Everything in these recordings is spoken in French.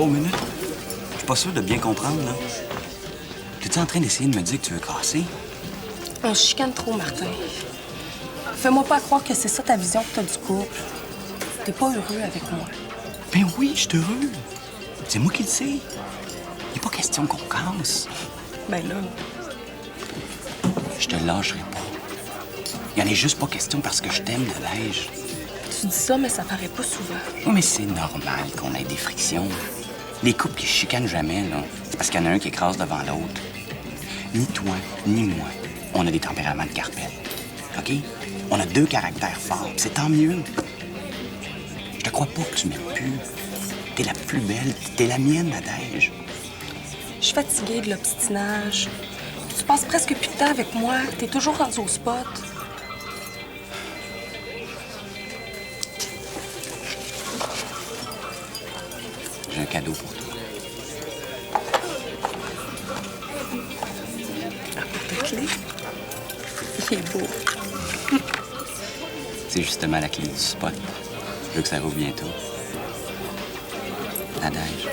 Oh, minute. Je suis pas sûr de bien comprendre, là. T'es-tu en train d'essayer de me dire que tu veux casser? On se chicane trop, Martin. Fais-moi pas croire que c'est ça ta vision que t'as du couple. T'es pas heureux avec moi. Ben oui, je suis heureux. C'est moi qui le sais. Il n'est pas question qu'on casse. Ben là... Je te lâcherai pas. Il en est juste pas question parce que je t'aime, Nadège. Tu dis ça, mais ça paraît pas souvent. Oui, mais c'est normal qu'on ait des frictions. Les couples qui se chicanent jamais, là, c'est parce qu'il y en a un qui écrase devant l'autre. Ni toi, ni moi, on a des tempéraments de carpette. OK? On a deux caractères forts, c'est tant mieux. Je te crois pas que tu m'aimes plus. T'es la plus belle, t'es la mienne, Nadège. Je suis fatiguée de l'obstinage. Tu passes presque plus de temps avec moi. T'es toujours rendu au spot. J'ai un cadeau pour toi. Un porte-clés. Il est beau. C'est justement la clé du spot. Je veux que ça roule bientôt. Nadège,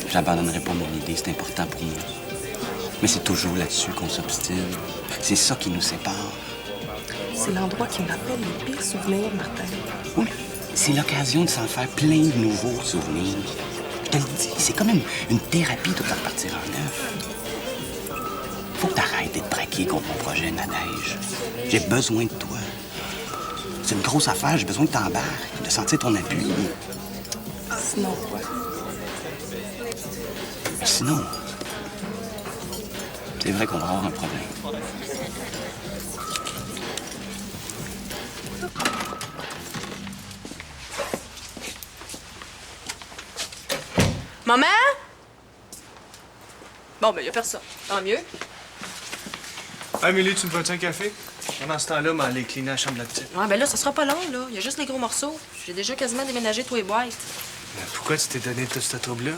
j'abandonnerai pas mon idée, c'est important pour moi. Mais c'est toujours là-dessus qu'on s'obstine. C'est ça qui nous sépare. C'est l'endroit qui me rappelle les pires souvenirs, Martin. Oui, c'est l'occasion de s'en faire plein de nouveaux souvenirs. Je te le dis, c'est comme une thérapie de te repartir en neuf. Faut que t'arrêtes d'être braqué contre mon projet, Nadège. J'ai besoin de toi. C'est une grosse affaire, j'ai besoin que t'embarques, de sentir ton appui. Sinon quoi? Sinon, c'est vrai qu'on va avoir un problème. Maman? Bon, ben, y a personne. Tant mieux. Ah, Milly, tu me veux un café? Pendant ce temps-là, m'aller cleaner la chambre de la petite. Ouais, ben là, ça sera pas long, là. Y a juste les gros morceaux. J'ai déjà quasiment déménagé tous les boîtes. Mais pourquoi tu t'es donné tout ce trouble-là?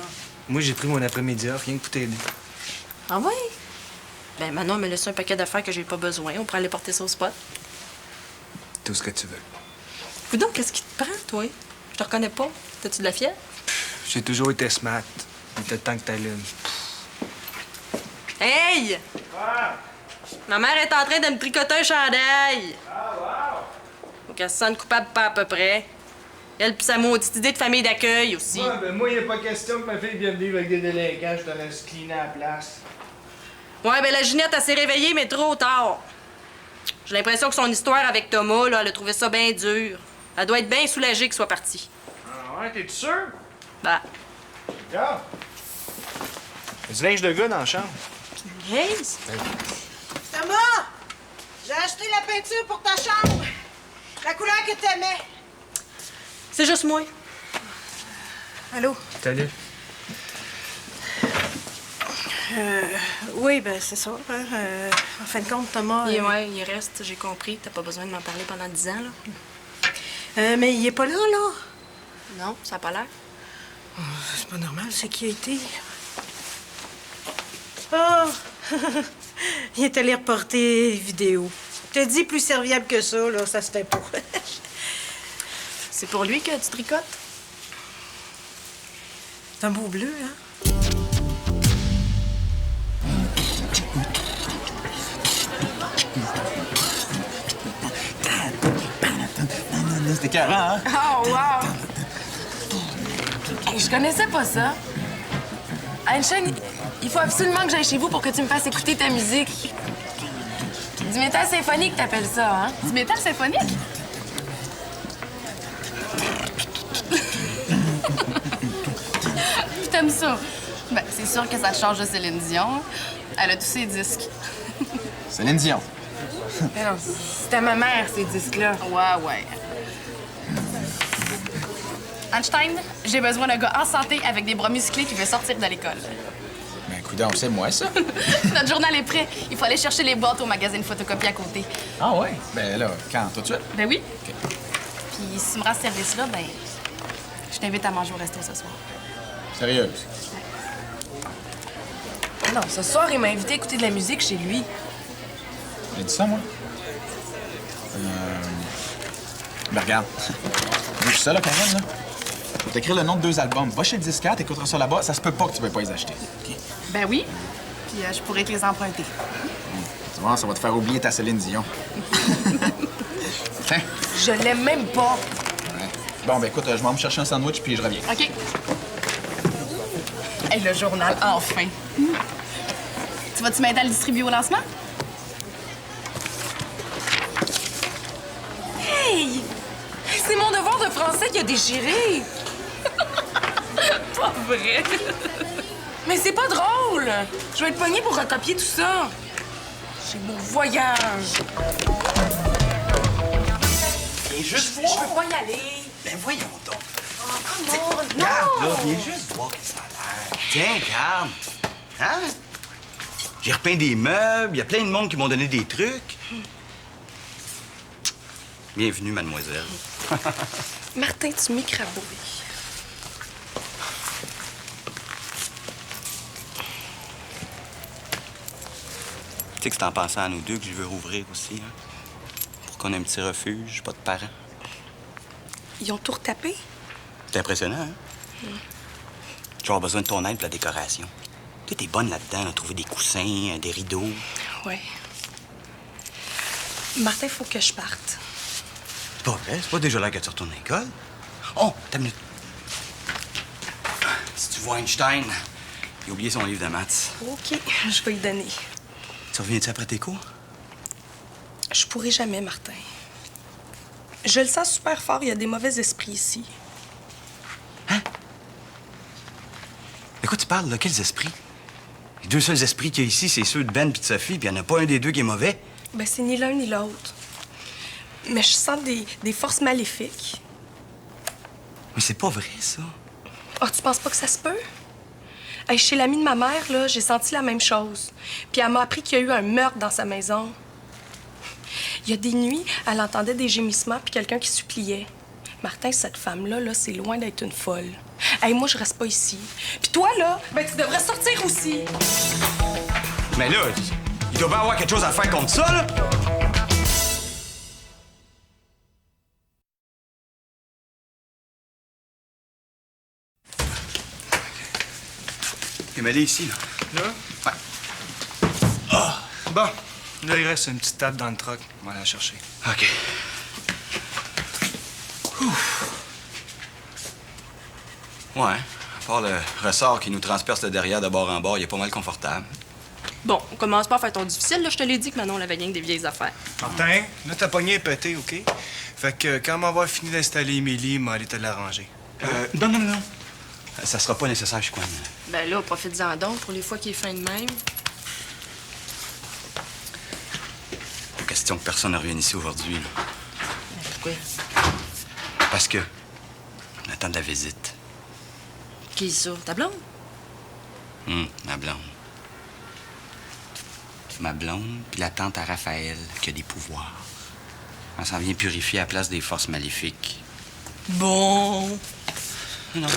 Moi, j'ai pris mon après-midi off, rien que pour t'aider. Ah ouais? Ben, Manon me laissé un paquet d'affaires que j'ai pas besoin. On pourrait aller porter ça au spot. Tout ce que tu veux. Fous donc, qu'est-ce qui te prend, toi? Je te reconnais pas. T'as-tu de la fièvre? J'ai toujours été smart. Il était temps que t'allumes. Hey! Ma mère est en train de me tricoter un chandail. Faut qu'elle se sente coupable pas à peu près. Elle pis sa maudite idée de famille d'accueil aussi. Ouais, ben moi, il a pas question que ma fille vienne vivre avec des délinquants. Je devrais se cleaner à la place. Ouais, ben la Ginette, elle s'est réveillée, mais trop tard. J'ai l'impression que son histoire avec Thomas, là, elle a trouvé ça bien dur. Elle doit être bien soulagée qu'il soit parti. Ah ouais, t'es-tu sûr? Bah. Regarde. Il y a du linge de gars dans la chambre. Hey! Thomas! J'ai acheté la peinture pour ta chambre. La couleur que t'aimais. C'est juste moi. Allô? Salut. Oui, ben c'est ça. Hein. En fin de compte, Thomas... Ouais, il reste, j'ai compris. T'as pas besoin de m'en parler pendant 10 ans, là. mais il est pas là, là. Non, ça a pas l'air. Oh, c'est pas normal, c'est qui a été. Oh! Il est allé reporter vidéo. Je te dis, plus serviable que ça, là, ça se fait pas. C'est pour lui que tu tricotes? C'est un beau bleu, hein? C'était carré, hein? Oh, wow! Hey, je connaissais pas ça. Einstein, il faut absolument que j'aille chez vous pour que tu me fasses écouter ta musique. Du métal symphonique, t'appelles ça, hein? Du métal symphonique? Puis t'aimes ça? Ben, c'est sûr que ça te change de Céline Dion. Elle a tous ses disques. Céline Dion. Mais non, c'était ma mère, ces disques-là. Ouais, ouais. Einstein, j'ai besoin d'un gars en santé avec des bras musclés qui veut sortir de l'école. Ben, coudonc, c'est moi, ça. Notre journal est prêt. Il faut aller chercher les boîtes au magazine photocopie à côté. Ah ouais? Ben là, quand? Tout de suite? Ben oui. OK. Puis si tu me rends ce service-là, ben, je t'invite à manger au resto ce soir. Sérieuse? Non, ce soir, il m'a invité à écouter de la musique chez lui. J'ai dit ça, moi? Ben, regarde. Moi, je suis seul, là, Karen, là. vais t'écrire le nom de 2 albums. Va chez le disquaire, t'écouteras ça là-bas. Ça se peut pas que tu veuilles pas les acheter. OK? Ben oui. Puis je pourrais te les emprunter. Tu vois, ça va te faire oublier ta Céline Dion. Tiens. Je l'aime même pas. Ouais. Bon, ben écoute, je vais me chercher un sandwich puis je reviens. OK. Hey, le journal, enfin. Tu vas-tu m'aider à le distribuer au lancement? Hey! C'est mon devoir de français qui a déchiré. Pas vrai. Mais c'est pas drôle. Je vais être pognée pour recopier tout ça. J'ai mon voyage. Viens juste Je voir. veux pas y aller. Ben voyons donc. Oh, come on. Regarde, là, viens juste voir que ça a l'air. Tiens, regarde. Hein? J'ai repeint des meubles, il y a plein de monde qui m'ont donné des trucs. Bienvenue, mademoiselle. Martin, tu m'écrabouilles. Tu sais que c'est en pensant à nous deux que je veux rouvrir aussi, hein? Pour qu'on ait un petit refuge, pas de parents. Ils ont tout retapé? C'est impressionnant, hein? Je vais avoir besoin de ton aide pour la décoration. Tu t'es bonne là-dedans, à trouver des coussins, des rideaux. Ouais. Martin, faut que je parte. C'est pas vrai, c'est pas déjà là que tu retournes à l'école. Oh, t'as une minute. Si tu vois Einstein, il a oublié son livre de maths. OK, je vais lui donner. Tu reviens-tu après tes cours? Je pourrai jamais, Martin. Je le sens super fort, il y a des mauvais esprits ici. De quoi tu parles, là? Quels esprits? Les 2 seuls esprits qu'il y a ici, c'est ceux de Ben et de Sophie, puis il n'y en a pas un des 2 qui est mauvais. Ben, c'est ni l'un ni l'autre. Mais je sens des forces maléfiques. Mais c'est pas vrai, ça. Ah, tu penses pas que ça se peut? Hey, chez l'amie de ma mère, là, j'ai senti la même chose. Puis elle m'a appris qu'il y a eu un meurtre dans sa maison. Il y a des nuits, elle entendait des gémissements puis quelqu'un qui suppliait. Martin, cette femme-là, là, c'est loin d'être une folle. Hey, moi, je reste pas ici. Puis toi, là, ben, tu devrais sortir aussi. Mais là, il doit bien avoir quelque chose à faire contre ça, là. Il m'a ici, là. Là? Ouais. Bon. Là, il reste une petite table dans le truck. On va aller la chercher. OK. Ouf. Ouais. À part le ressort qui nous transperce le derrière de bord en bord, il est pas mal confortable. Bon, on commence pas à faire ton difficile, là. Je te l'ai dit que Manon l'avait rien que des vieilles affaires. Martin, là, ta poignée est pétée, OK? Fait que quand on va avoir fini d'installer Émilie, on va aller te l'arranger. Non. Ça sera pas nécessaire, je crois. Ben là, profite-en donc pour les fois qu'il est fin de même. Pas question que personne ne revienne ici aujourd'hui, là. Mais pourquoi? Parce que on attend de la visite. Qui est ça? Ta blonde? Ma blonde. Ma blonde, puis la tante à Raphaël, qui a des pouvoirs. On s'en vient purifier à la place des forces maléfiques. Bon. Non,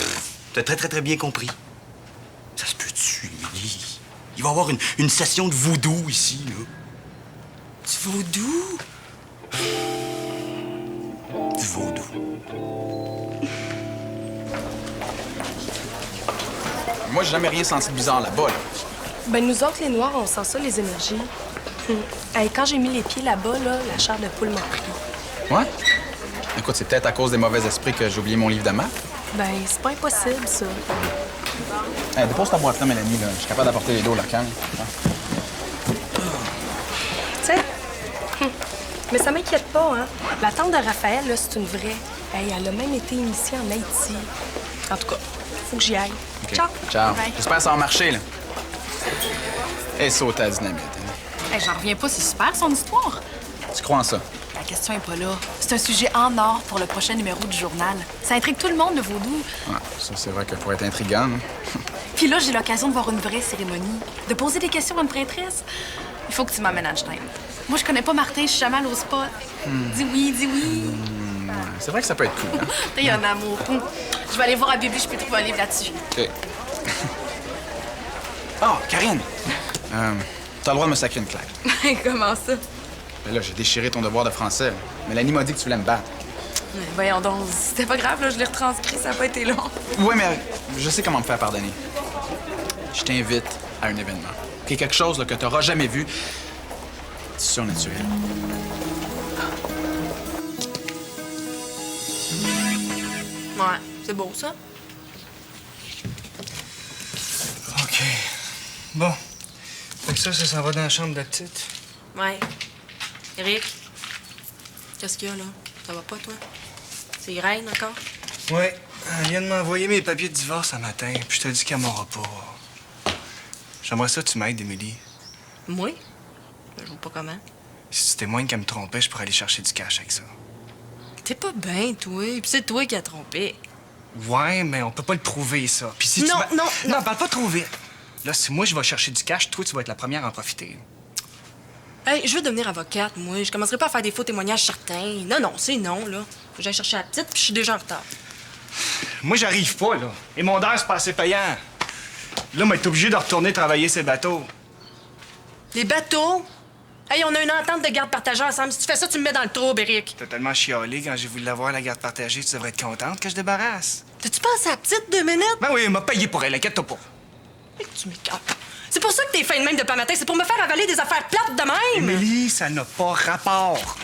t'as très bien compris. Ça se peut-tu, Émilie? Il va y avoir une session de voodoo ici, là. Du vaudou? Du vaudou. Moi, j'ai jamais rien senti de bizarre là-bas, là. Ben, nous autres, les Noirs, on sent ça, les énergies. Hey, quand j'ai mis les pieds là-bas, là, la chair de poule m'a pris. Ouais? Écoute, c'est peut-être à cause des mauvais esprits que j'ai oublié mon livre de maths. Ben, c'est pas impossible, ça. Hey, dépose ta boîte là, Mélanie, là. Je suis capable d'apporter les dos, là, calme. Tu sais, mais ça m'inquiète pas, hein. La tante de Raphaël, là, c'est une vraie. Hey, elle a même été initiée en Haïti. En tout cas, faut que j'y aille. OK. Ciao. Ciao. Bye. J'espère que ça va marcher, là. Et sauter à la dynamite, hein. Hey, j'en reviens pas, c'est super son histoire. Tu crois en ça? La question est pas là. C'est un sujet en or pour le prochain numéro du journal. Ça intrigue tout le monde, le vaudou. Ouais, ça, c'est vrai que pour être intriguant, hein. Puis là, j'ai l'occasion de voir une vraie cérémonie, de poser des questions à une prêtresse. Il faut que tu m'emmènes à Einstein. Moi, je connais pas Martin, je suis jamais allée au spot. Dis oui, dis oui. Ouais, c'est vrai que ça peut être cool, hein? T'es un amour. Je vais aller voir à Bibi, je peux trouver un livre là-dessus. OK. Ah, Karine! T'as le droit de me sacrer une claque. Comment ça? Ben là, j'ai déchiré ton devoir de français. Mélanie m'a dit que tu voulais me battre. Voyons donc, c'était pas grave, là, je l'ai retranscrit, ça a pas été long. Oui, mais je sais comment me faire pardonner. Je t'invite à un événement. OK, quelque chose là, que t'auras jamais vu. C'est surnaturel. Ouais, c'est beau, ça. OK. Bon. Fait que ça s'en va dans la chambre de la petite. Ouais. Eric, qu'est-ce qu'il y a, là? Ça va pas, toi? C'est Irène, encore? Ouais. Elle vient de m'envoyer mes papiers de divorce ce matin, puis je te dis qu'elle m'aura pas. J'aimerais ça que tu m'aides, Émilie. Moi? Je vois pas comment. Si tu témoignes qu'elle me trompait, je pourrais aller chercher du cash avec ça. T'es pas bien, toi. Puis c'est toi qui as trompé. Ouais, mais on peut pas le prouver, ça. Puis si tu Non, non, non, parle pas trop vite. Là, si moi, je vais chercher du cash, toi, tu vas être la première à en profiter. Hey, je veux devenir avocate, moi. Je commencerai pas à faire des faux témoignages certains. Non, non, c'est non, là. Faut que j'aille chercher la petite, puis je suis déjà en retard. Moi, j'arrive pas, là. Et mon DER, c'est pas assez payant. Là, moi, t'es obligé de retourner travailler ces bateaux. Les bateaux? Hey, on a une entente de garde partagée ensemble. Si tu fais ça, tu me mets dans le trouble, Eric. T'as tellement chialé quand j'ai voulu l'avoir, la garde partagée. Tu devrais être contente que je débarrasse. T'as-tu pensé à la petite 2 minutes? Ben oui, elle m'a payé pour elle, inquiète-toi pas. Hey, tu m'écartes. C'est pour ça que t'es fin de même depuis matin. C'est pour me faire avaler des affaires plates de même. Émilie, ça n'a pas rapport.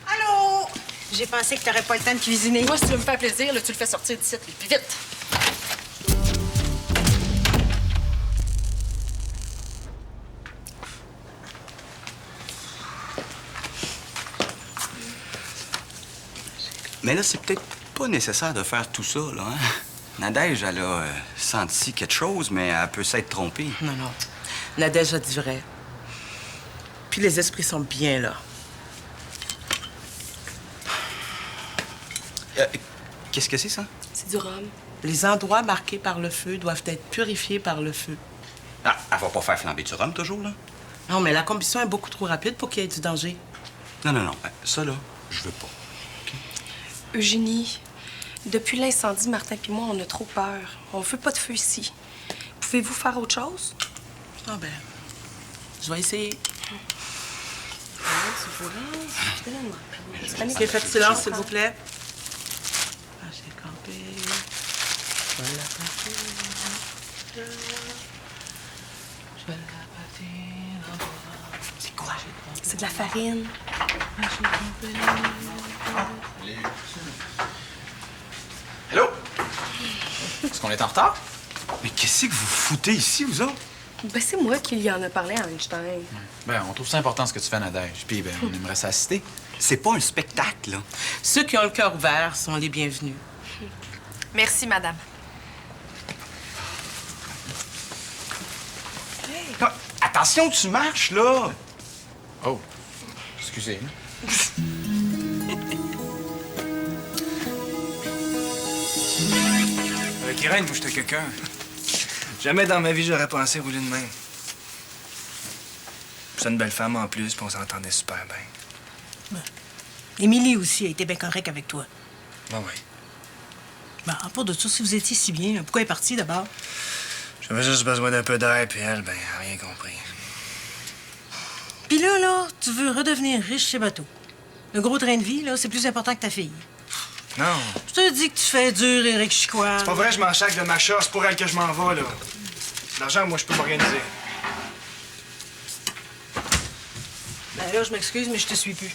Allô? J'ai pensé que t'aurais pas le temps de cuisiner. Moi, si tu veux me faire plaisir, là, tu le fais sortir d'ici, puis vite. Mais là, c'est peut-être pas nécessaire de faire tout ça, là, hein? Nadège, elle a senti quelque chose, mais elle peut s'être trompée. Non, non. Nadège a dit vrai. Puis les esprits sont bien là. Qu'est-ce que c'est, ça? C'est du rhum. Les endroits marqués par le feu doivent être purifiés par le feu. Ah, elle va pas faire flamber du rhum, toujours, là? Non, mais la combustion est beaucoup trop rapide pour qu'il y ait du danger. Non, non, non. Ça, là, je veux pas. Eugénie, depuis l'incendie, Martin et moi, on a trop peur. On veut pas de feu ici. Pouvez-vous faire autre chose? Ah ben, je vais essayer. OK, faites silence, s'il vous plaît. Ah, j'ai campé. Je vais la pâter. Je vais la pâter. C'est quoi? C'est de la farine. Allô? Est-ce qu'on est en retard? Mais qu'est-ce que vous foutez ici, vous autres? Ben, c'est moi qui lui en a parlé à Einstein. Ben, on trouve ça important ce que tu fais, Nadège. Puis, ben, on aimerait s'assister. C'est pas un spectacle, là. Ceux qui ont le cœur ouvert sont les bienvenus. Merci, madame. Ah, attention, tu marches, là! Oh, excusez. Avec Irène, moi, j'étais quelqu'un. Jamais dans ma vie, j'aurais pensé rouler de même. C'est une belle femme en plus, puis on s'entendait super bien. Émilie aussi a été bien correcte avec toi. Ben oui. Ben, à part de ça, si vous étiez si bien, pourquoi elle est partie d'abord? J'avais juste besoin d'un peu d'air, puis elle, ben, elle a rien compris. Puis là, tu veux redevenir riche chez Bateau. Le gros train de vie, là, c'est plus important que ta fille. Non. Je te dis que tu fais dur, Éric Chicoine. C'est pas vrai, je m'en chaque de ma chasse. C'est pour elle que je m'en vais, là. L'argent, moi, je peux m'organiser. Ben là, je m'excuse, mais je te suis plus.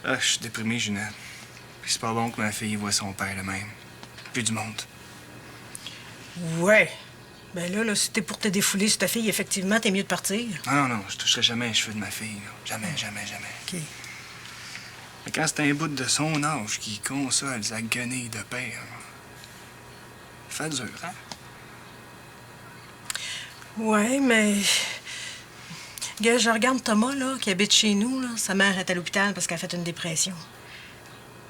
Ah, je suis déprimé, Ginette. Puis c'est pas bon que ma fille voit son père le même. Plus du monde. Ouais. Ben là, si t'es pour te défouler sur ta fille, effectivement, t'es mieux de partir. Non, non, je toucherai jamais les cheveux de ma fille, là. Jamais, jamais, jamais. OK. Mais quand c'est un bout de son âge qui console sa guenille de père, ça fait dur, hein? Ouais, mais... Gars, je regarde Thomas, là, qui habite chez nous, là. Sa mère est à l'hôpital parce qu'elle a fait une dépression.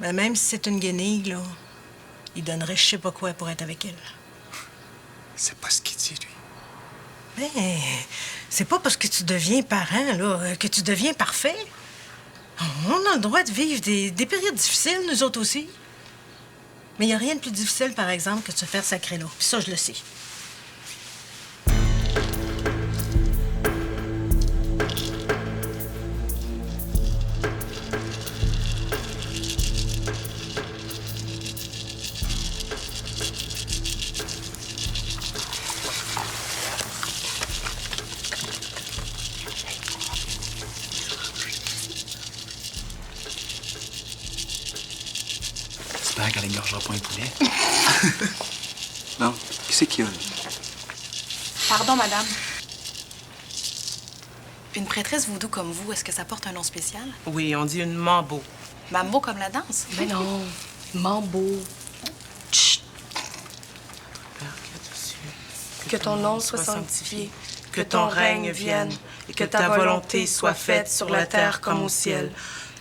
Ben, même si c'est une guenille, là, il donnerait je sais pas quoi pour être avec elle. C'est pas ce qu'il dit, lui. Ben, c'est pas parce que tu deviens parent, là, que tu deviens parfait. On a le droit de vivre des périodes difficiles, nous autres aussi. Mais il n'y a rien de plus difficile, par exemple, que de se faire sacrer là. Puis ça, je le sais. J'espère qu'elle égorgera pas un poulet. Non, qui c'est qu'il y a, là? Pardon, madame. Une prêtresse voodoo comme vous, est-ce que ça porte un nom spécial? Oui, on dit une mambo. Mambo comme la danse? Mais non, mambo. Chut. Que ton nom soit sanctifié, que ton règne vienne, et que ta volonté soit faite sur la terre comme au ciel.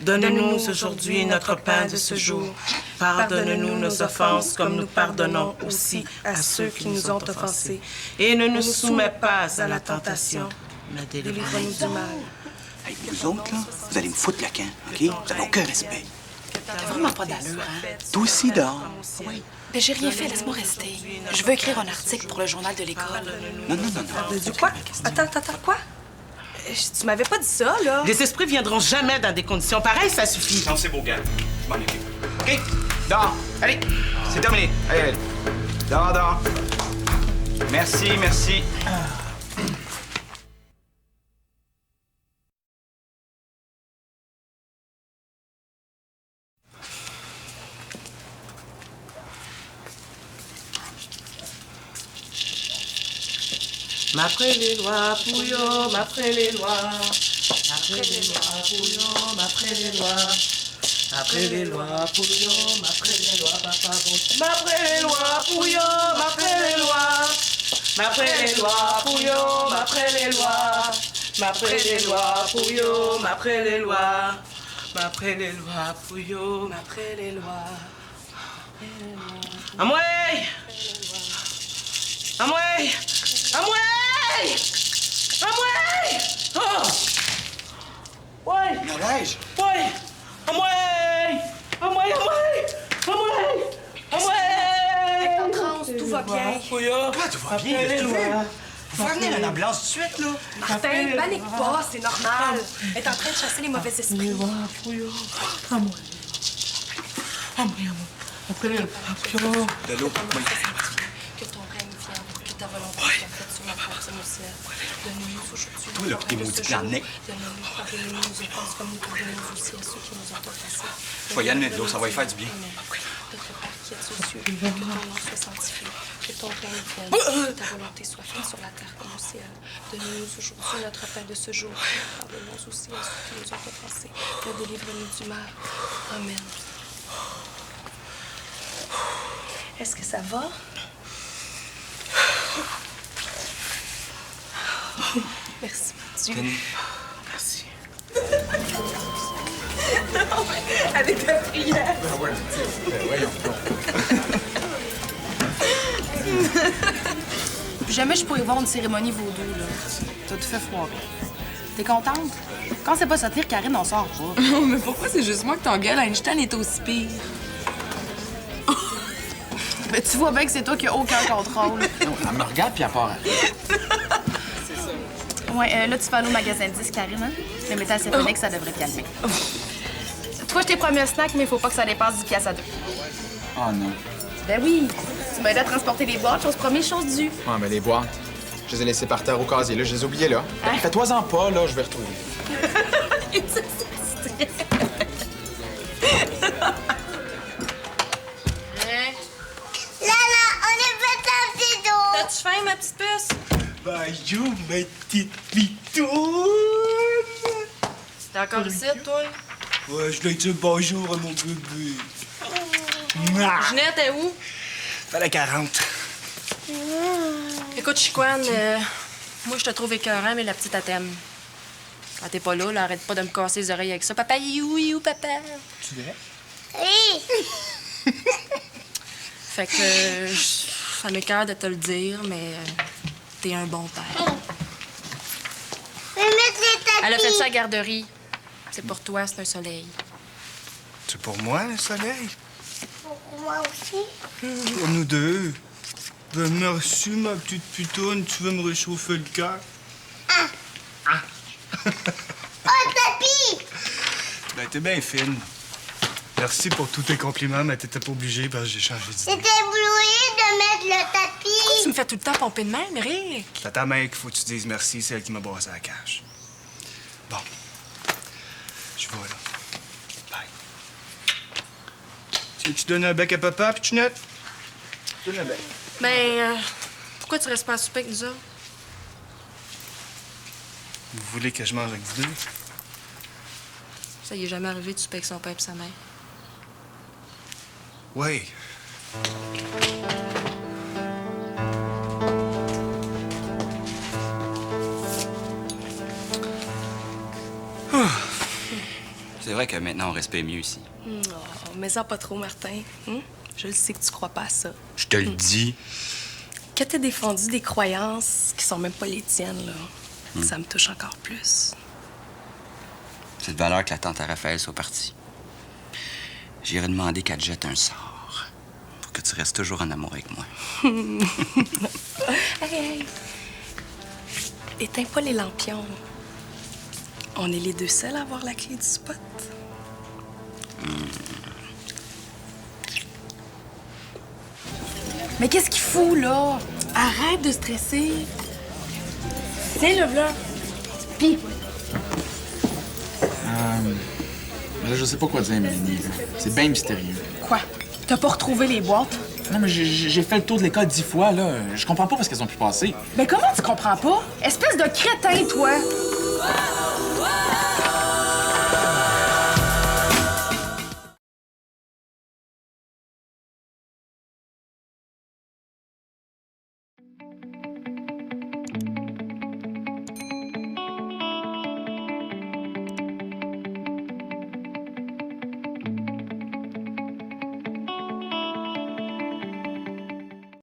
Donne-nous aujourd'hui notre pain de ce jour. Pardonne-nous nos offenses comme nous pardonnons aussi à ceux qui nous ont offensés. Et ne nous soumets pas à la tentation, mais délivre-nous du mal. Hey, vous autres, là, vous allez me foutre le camp, OK? Vous avez aucun respect. T'as vraiment pas d'allure, hein? Toi aussi, dehors. Oui. Mais j'ai rien fait, laisse-moi rester. Je veux écrire un article pour le journal de l'école. Non. Du quoi? Attends, quoi? Tu m'avais pas dit ça, là. Les esprits viendront jamais dans des conditions pareilles, ça suffit. Non, c'est beau, gars. Je m'en occupe. OK? Dehors. Allez, c'est terminé. Allez. Dehors. Merci. M'après les lois, Pouillot, m'après les lois. M'après les lois, Pouillot, m'après les lois. M'après les lois, Pouillot, m'après les lois, papa bon. M'après les lois, Pouillot, m'après les lois. M'après les lois, Pouillot, m'après les lois. M'après les lois, Pouillot, m'après les lois. M'après les lois, Pouillot, m'après les lois. Amoué! Amoué! Oh! Ouais! Neige! Ouais! Amoué! En transe, tout va bien. Pouillot! Ah, tout va bien, Après les qu'est-ce que tu lois. fais? Faut faire venir une ambulance tout de suite, là. Martin, panique pas, c'est normal. Elle est en train de chasser les mauvais esprits. Pouillot! Amoué! Après les lois, Pouillot! De l'eau. Oui. Que ton règne vienne, que ta volonté soit faite sur la terre comme au ciel. Donne-nous aujourd'hui Toi, là, notre tes pain de maudits ce plans de jour. nez. Donne-nous, pardonne-nous nos offenses comme nous pardonnons aussi à ceux qui nous ont offensés. Faut y aller, de l'eau, ça va y faire du bien. Amen. Notre Père qui es aux cieux, que ton nom soit sanctifié, que ton règne vienne, que ta volonté soit faite sur la terre comme au ciel. Donne-nous aujourd'hui notre pain de ce jour. Pardonne-nous aussi à ceux qui nous ont offensés. Et délivre-nous du mal. Amen. Est-ce que ça va? Merci, mon Dieu. Merci. Avec ta prière. Jamais je pourrais voir une cérémonie vaudou, là. T'as tout fait foirer. T'es contente? Quand c'est pas ça pire, Karine, on sort pas. Mais pourquoi c'est juste moi que ton gueule Einstein est aussi pire? Mais tu vois bien que c'est toi qui as aucun contrôle. Elle me regarde puis elle part. Ouais, là, tu vas aller au magasin de disques, Karine, hein? Le métal symphonique, ça devrait te calmer. Toi, je t'ai promis un snack, mais il faut pas que ça dépasse 10 piastres à deux. Oh non. Ben oui, tu m'as aidé à transporter les boîtes, chose promise, chose due. Ouais, mais les boîtes, je les ai laissées par terre au casier, là. Je les ai oubliées, là. Hein? Fais-toi-en pas, là, je vais retrouver. T'as-tu faim, ma petite puce? Bonjour, ma petite pitoune! T'es encore ici, toi? Ouais, je dois dire bonjour à mon bébé. Mouah! Ginette est où? Fais la 40. Écoute, Chicoine, moi, je te trouve écœurant, mais la petite, elle t'aime. Quand t'es pas là, arrête pas de me casser les oreilles avec ça. Papa, you, papa. Tu verrais? Oui! Fait que ça m'écoeure de te le dire, mais t'es un bon père. Elle a fait ça à la garderie. C'est pour toi, c'est un soleil. C'est pour moi, le soleil? Pour moi aussi? Pour nous deux. Ben, merci, ma petite pitoune. Tu veux me réchauffer le cœur? Oh, tapis! Ben, t'es bien fine. Merci pour tous tes compliments, mais t'étais pas obligée parce que j'ai changé d'idée. C'était ébloui de mettre le tapis. Tu me fais tout le temps pomper de même, Rick. C'est à ta mère qu'il faut que tu dises merci, c'est elle qui m'a brassé la cage. Bon. Je vais là. Bye. Tu donnes un bec à papa, Pitchounette? Donne un bec. Ben, pourquoi tu restes pas à souper avec nous autres? Vous voulez que je mange avec vous deux? Ça y est jamais arrivé de souper avec son père et sa mère. Oui. C'est vrai que maintenant, on respire mieux ici. Oh, mais ça pas trop, Martin. Hein? Je le sais que tu crois pas à ça. Je te le dis. Que t'aies défendu des croyances qui sont même pas les tiennes, là, ça me touche encore plus. C'est de valeur que la tante à Raphaël soit partie. J'irai demander qu'elle te jette un sort pour que tu restes toujours en amour avec moi. Hey! Éteins pas les lampions. On est les deux seuls à avoir la clé du spot. Mais qu'est-ce qu'il fout, là? Arrête de stresser. Tiens, le là. Pis. Mais là, je sais pas quoi dire, Mélanie. C'est bien mystérieux. Quoi? T'as pas retrouvé les boîtes? Non, mais j'ai fait le tour de l'école 10 fois, là. Je comprends pas parce qu'elles ont pu passer. Mais comment tu comprends pas? Espèce de crétin, toi!